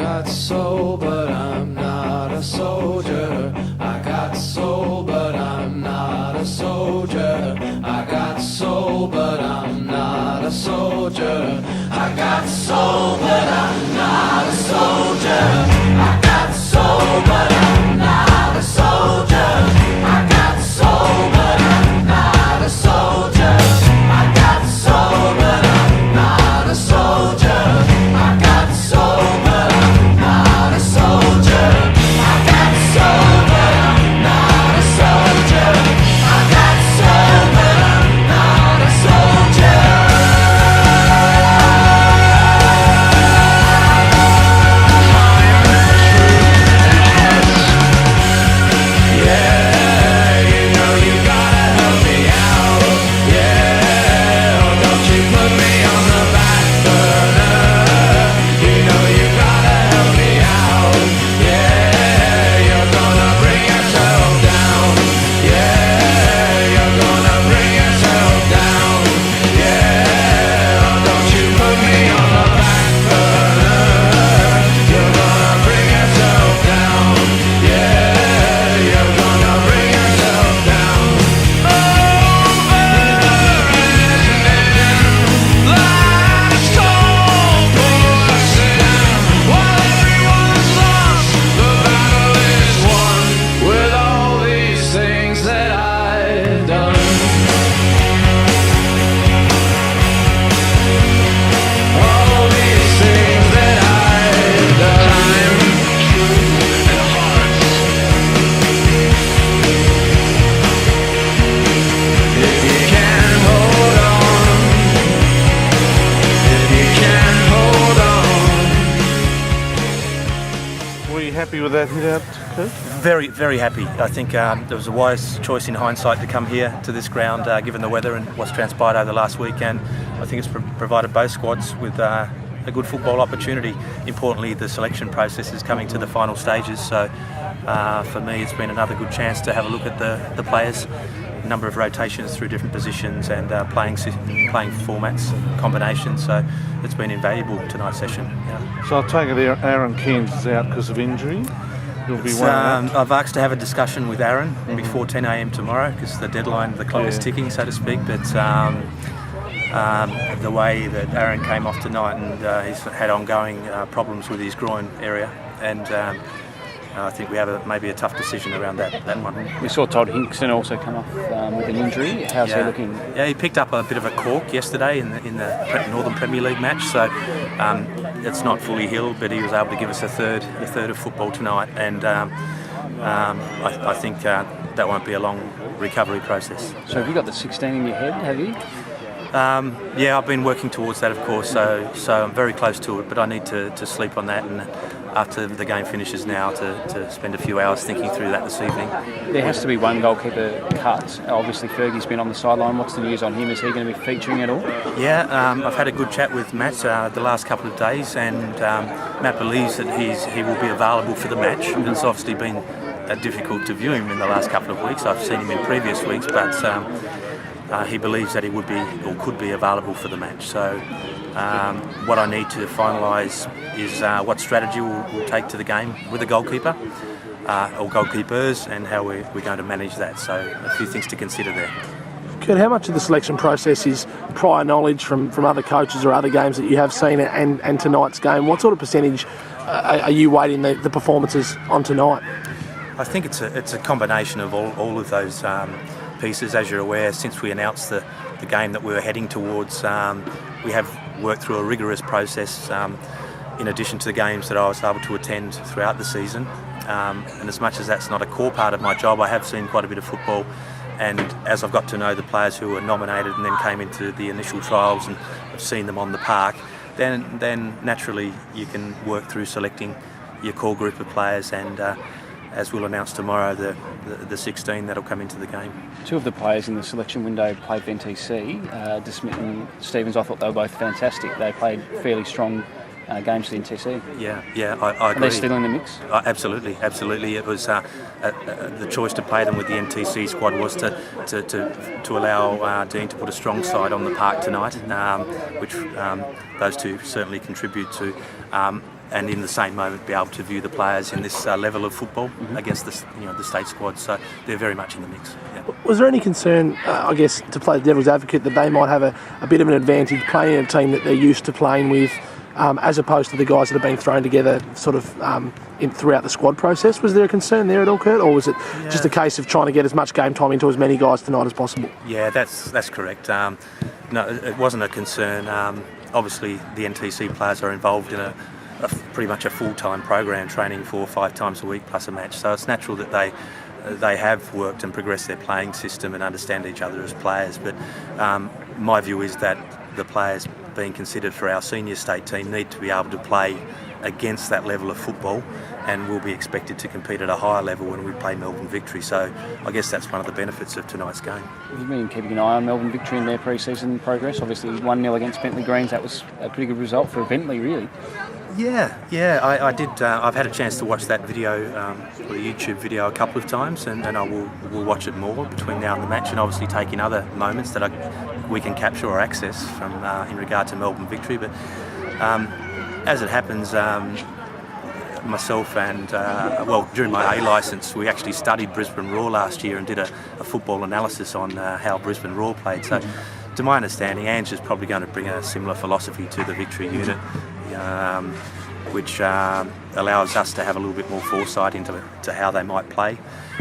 got soul, but I'm not a soldier. I got soul, but I'm not a soldier. I got soul, but I'm not a soldier. I got soul, but I'm not a soldier. I got soul, but I'm not a soldier. I got soul, but I'm not a soldier. I got soul, but I'm not a soldier. I got soul, but I'm not a soldier. I got soul, but I'm not a soldier. I got soul, but I'm not a soldier. Yeah, you know you gotta help me out. Yeah, oh, don't you put me on the back burner. You know you gotta help me out. Yeah, you're gonna bring yourself down. Yeah, you're gonna bring yourself down. Yeah, oh, don't you put me on the back burner. You're gonna bring yourself down. Yeah, you're gonna bring yourself down. Over last cold porcelain. While everyone's lost, the battle is won. With all these things that I've done, all these things that I've done. And hearts. If you can hold on, if you can hold on. Were you happy with that hit out, Kurt? Very, very happy. I think it was a wise choice in hindsight to come here to this ground, given the weather and what's transpired over the last weekend. I think it's provided both squads with a good football opportunity. Importantly, the selection process is coming to the final stages, so for me it's been another good chance to have a look at the players, a number of rotations through different positions and playing formats, combinations, so it's been invaluable tonight's session. Yeah. So I'll take it Aaron Kearns is out because of injury. He'll be one out. I've asked to have a discussion with Aaron before 10 a.m. tomorrow because the deadline, the clock is ticking, so to speak. But the way that Aaron came off tonight, and he's had ongoing problems with his groin area, and I think we have maybe a tough decision around that one. We saw Todd Hinkson also come off with an injury. How's he looking? Yeah, he picked up a bit of a cork yesterday in the Northern Premier League match, so it's not fully healed, but he was able to give us a third of football tonight, and I think that won't be a long recovery process. So have you got the 16 in your head, have you? Yeah, I've been working towards that, of course, so I'm very close to it, but I need to sleep on that, and after the game finishes now to spend a few hours thinking through that this evening. There has to be one goalkeeper cut. Obviously Fergie's been on the sideline. What's the news on him? Is he going to be featuring at all? Yeah, I've had a good chat with Matt the last couple of days, and Matt believes that he will be available for the match. It's obviously been difficult to view him in the last couple of weeks. I've seen him in previous weeks, but he believes that he would be or could be available for the match. So what I need to finalise is what strategy we'll take to the game with the goalkeeper or goalkeepers, and how we're going to manage that. So a few things to consider there. Kurt, how much of the selection process is prior knowledge from other coaches or other games that you have seen and tonight's game? What sort of percentage are you weighting the performances on tonight? I think it's a combination of all of those pieces. As you're aware, since we announced the game that we were heading towards, we have worked through a rigorous process in addition to the games that I was able to attend throughout the season. And as much as that's not a core part of my job, I have seen quite a bit of football, and as I've got to know the players who were nominated and then came into the initial trials and have seen them on the park, then naturally you can work through selecting your core group of players, and as we'll announce tomorrow, the 16 that'll come into the game. Two of the players in the selection window played for NTC. DeSmith and Stevens, I thought they were both fantastic. They played fairly strong games for the NTC. Yeah, I agree. Are they still in the mix? Absolutely. It was the choice to play them with the NTC squad was to allow Dean to put a strong side on the park tonight, which those two certainly contribute to. and in the same moment be able to view the players in this level of football against the state squad. So they're very much in the mix. Yeah. Was there any concern, I guess, to play the devil's advocate, that they might have a bit of an advantage playing in a team that they're used to playing with, as opposed to the guys that have been thrown together sort of throughout the squad process? Was there a concern there at all, Kurt, or was it just a case of trying to get as much game time into as many guys tonight as possible? Yeah, that's correct. No, it wasn't a concern. Obviously, the NTC players are involved in pretty much a full-time program, training 4 or 5 times a week plus a match. So it's natural that they have worked and progressed their playing system and understand each other as players. But my view is that the players being considered for our senior state team need to be able to play against that level of football, and will be expected to compete at a higher level when we play Melbourne Victory. So I guess that's one of the benefits of tonight's game. You've been keeping an eye on Melbourne Victory in their pre-season progress. Obviously 1-0 against Bentley Greens, that was a pretty good result for Bentley, really. Yeah, I did. I've had a chance to watch that video, or the YouTube video, a couple of times, and I will watch it more between now and the match, and obviously take in other moments that we can capture or access from in regard to Melbourne Victory. But as it happens, myself and during my A licence, we actually studied Brisbane Roar last year and did a football analysis on how Brisbane Roar played. So, to my understanding, Ange is probably going to bring a similar philosophy to the Victory unit, which allows us to have a little bit more foresight into how they might play.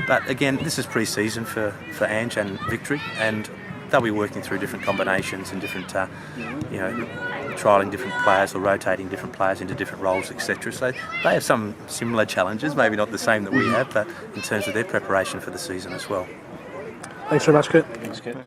But again, this is pre-season for Ange and Victory, and they'll be working through different combinations and different, trialling different players or rotating different players into different roles, etc. So they have some similar challenges, maybe not the same that we have, but in terms of their preparation for the season as well. Thanks very much, Kurt. Thanks, Kurt.